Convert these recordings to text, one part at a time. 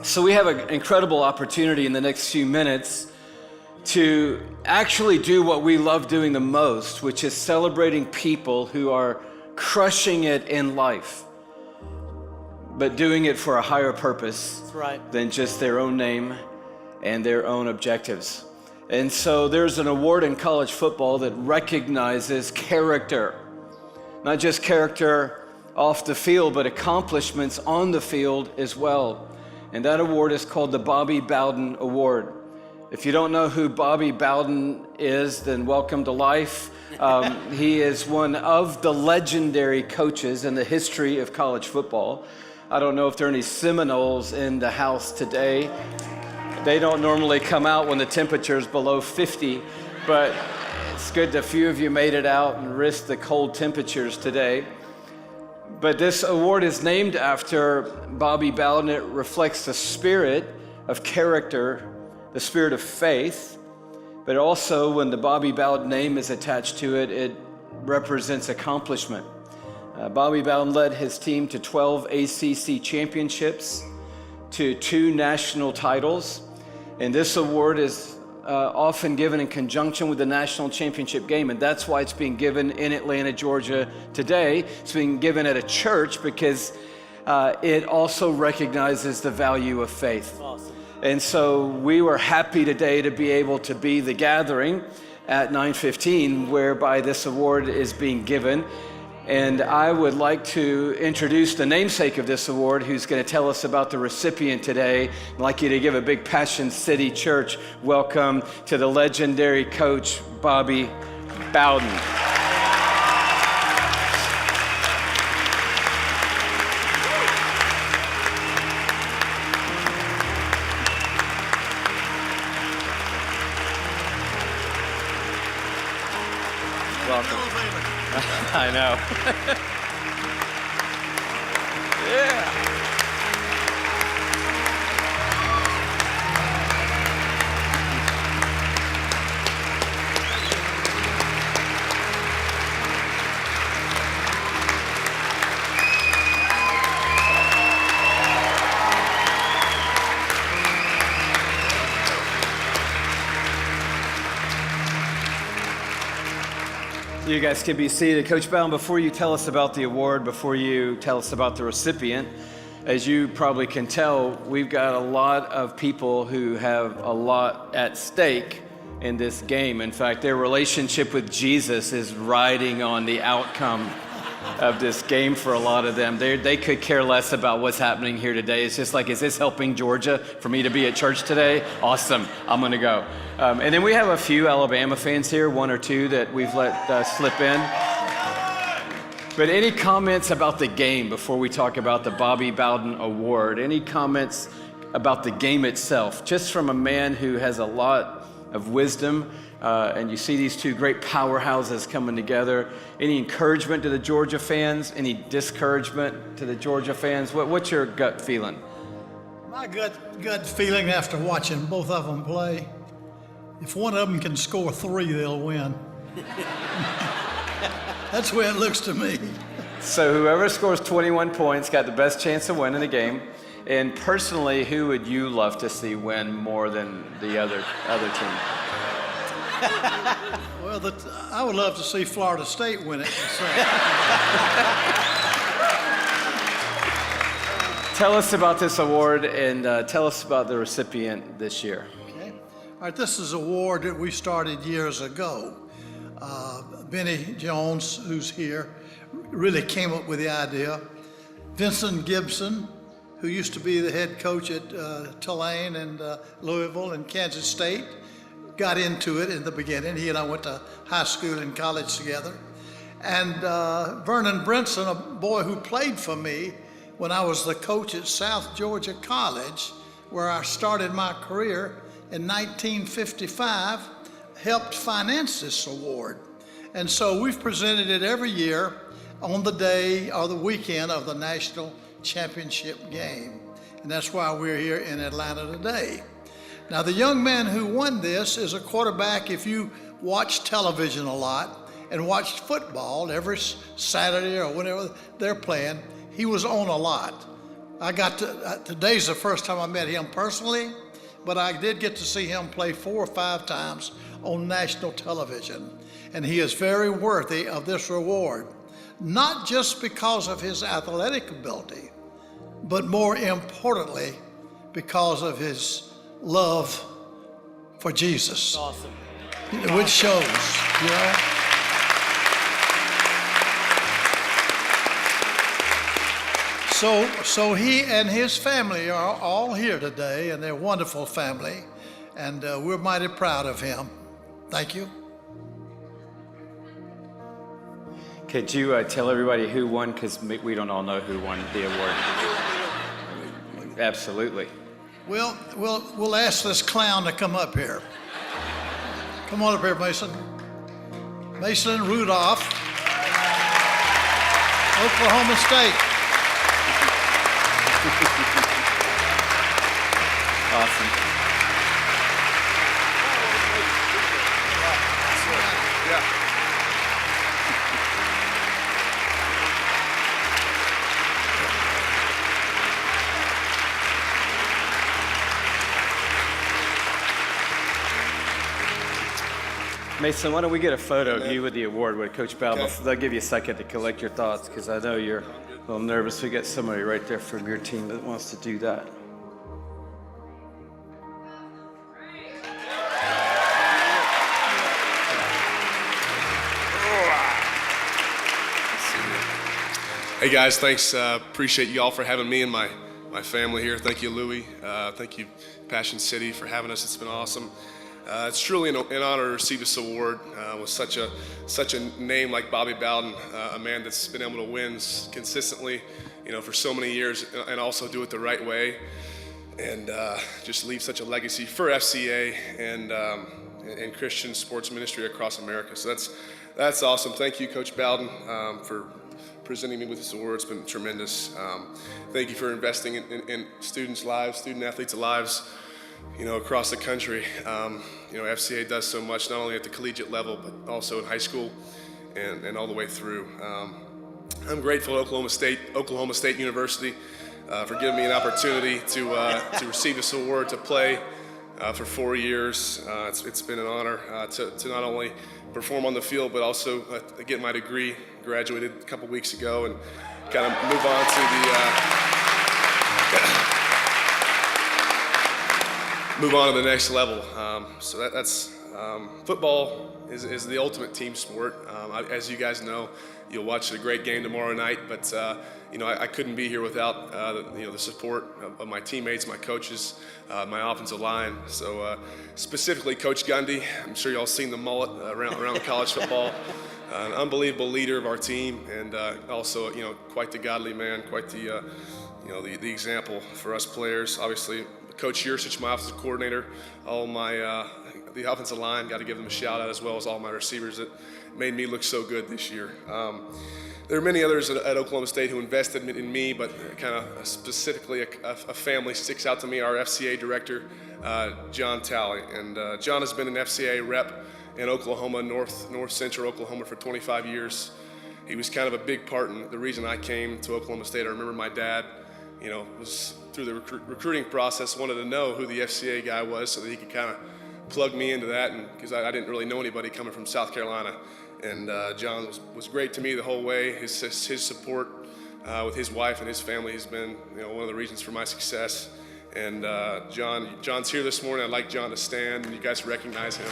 So we have an incredible opportunity in the next few minutes to actually do what we love doing the most, which is celebrating people who are crushing it in life, but doing it for a higher purpose than just their own name and their own objectives. And so there's an award in college football that recognizes character, not just character off the field, but accomplishments on the field as well. And that award is called the Bobby Bowden Award. If you don't know who Bobby Bowden is, then welcome to life. He is one of the legendary coaches in the history of college football. I don't know if there are any Seminoles in the house today. They don't normally come out when the temperature is below 50, but it's good that a few of you made it out and risked the cold temperatures today. But this award is named after Bobby Bowden. It reflects the spirit of character, the spirit of faith, but also when the Bobby Bowden name is attached to it, it represents accomplishment. Bobby Bowden led his team to 12 ACC championships, to 2 national titles, and this award is often given in conjunction with the national championship game, and that's why it's being given in Atlanta, Georgia today. It's being given at a church because it also recognizes the value of faith. Awesome. And so we were happy today to be able to be the gathering at 9:15 whereby this award is being given. And I would like to introduce the namesake of this award, who's going to tell us about the recipient today. I'd like you to give a big Passion City Church welcome to the legendary coach, Bobby Bowden. Welcome. I know. Yeah. You guys can be seated. Coach Bowden, before you tell us about the award, before you tell us about the recipient, as you probably can tell, we've got a lot of people who have a lot at stake in this game. In fact, their relationship with Jesus is riding on the outcome of this game for a lot of them. They could care less about what's happening here today. It's just like, is this helping Georgia for me to be at church today? Awesome, I'm gonna go. And then we have a few Alabama fans here, 1 or 2 that we've let slip in. But any comments about the game before we talk about the Bobby Bowden Award? Any comments about the game itself? Just from a man who has a lot of wisdom, and you see these 2 great powerhouses coming together. Any encouragement to the Georgia fans? Any discouragement to the Georgia fans? What's your gut feeling? My gut feeling after watching both of them play, if one of them can score 3, they'll win. That's the way it looks to me. So whoever scores 21 points got the best chance of winning the game. And personally, who would you love to see win more than the other team? Well, I would love to see Florida State win it. Tell us about this award and tell us about the recipient this year. Okay. All right, this is an award that we started years ago. Benny Jones, who's here, really came up with the idea. Vincent Gibson, who used to be the head coach at Tulane and Louisville and Kansas State, got into it in the beginning. He and I went to high school and college together. And Vernon Brinson, a boy who played for me when I was the coach at South Georgia College, where I started my career in 1955, helped finance this award. And so we've presented it every year on the day or the weekend of the national championship game. And that's why we're here in Atlanta today. Now, the young man who won this is a quarterback. If you watch television a lot and watched football every Saturday or whenever they're playing, he was on a lot. Today's the first time I met him personally, but I did get to see him play 4 or 5 times on national television. And he is very worthy of this reward, not just because of his athletic ability, but more importantly, because of his love for Jesus. Awesome. Which shows, you know. So he and his family are all here today, and they're a wonderful family, and we're mighty proud of him. Thank you. Could you tell everybody who won? Because we don't all know who won the award. Absolutely. We'll ask this clown to come up here. Come on up here, Mason. Mason Rudolph, Oklahoma State. Awesome. Mason, why don't we get a photo of you with the award with Coach Bowden? Okay. They'll give you a second to collect your thoughts because I know you're a little nervous. We got somebody right there from your team that wants to do that. Hey guys, thanks. Appreciate you all for having me and my family here. Thank you, Louie. Thank you, Passion City, for having us. It's been awesome. It's truly an honor to receive this award with such a name like Bobby Bowden, a man that's been able to win consistently, for so many years, and also do it the right way, and just leave such a legacy for FCA and Christian sports ministry across America. So that's awesome. Thank you, Coach Bowden, for presenting me with this award. It's been tremendous. Thank you for investing in students' lives, student athletes' lives, across the country. FCA does so much, not only at the collegiate level, but also in high school and all the way through. I'm grateful to Oklahoma State University for giving me an opportunity to receive this award, to play for 4 years. It's been an honor to not only perform on the field, but also get my degree. Graduated a couple weeks ago, and kind of move on to the next level. So that's football is the ultimate team sport. As you guys know, you'll watch a great game tomorrow night, but I couldn't be here without the support of my teammates, my coaches, my offensive line. So specifically Coach Gundy, I'm sure y'all seen the mullet around college football. An unbelievable leader of our team, and also quite the godly man, quite the the example for us players. Obviously, Coach Yursich, my offensive coordinator, all my the offensive line, got to give them a shout out, as well as all my receivers that made me look so good this year. There are many others at Oklahoma State who invested in me, but kind of specifically a family sticks out to me. Our FCA director, John Talley, and John has been an FCA rep in Oklahoma, north central Oklahoma, for 25 years. He was kind of a big part in the reason I came to Oklahoma State. I remember my dad, was through the recruiting process, wanted to know who the FCA guy was so that he could kind of plug me into that, and because I didn't really know anybody coming from South Carolina. And John was great to me the whole way. His support with his wife and his family has been one of the reasons for my success. And John's here this morning. I'd like John to stand, and you guys recognize him.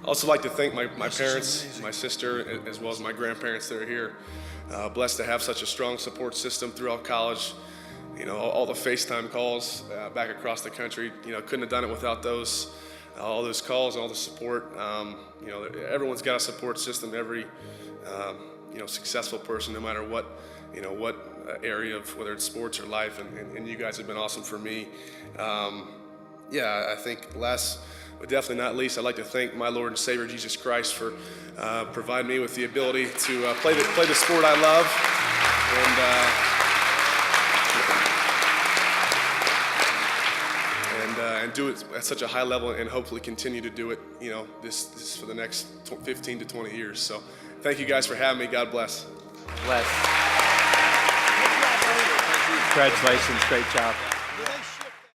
I'd also like to thank my parents, my sister, as well as my grandparents that are here. Blessed to have such a strong support system throughout college. All the FaceTime calls back across the country. Couldn't have done it without those, all those calls and all the support. Everyone's got a support system. Every successful person, no matter what area of whether it's sports or life, and you guys have been awesome for me. I think last but definitely not least, I'd like to thank my Lord and Savior Jesus Christ for providing me with the ability to play the sport I love, and do it at such a high level, and hopefully continue to do it, this for the next 15 to 20 years. So thank you guys for having me. God bless. Bless. Congratulations. Great job.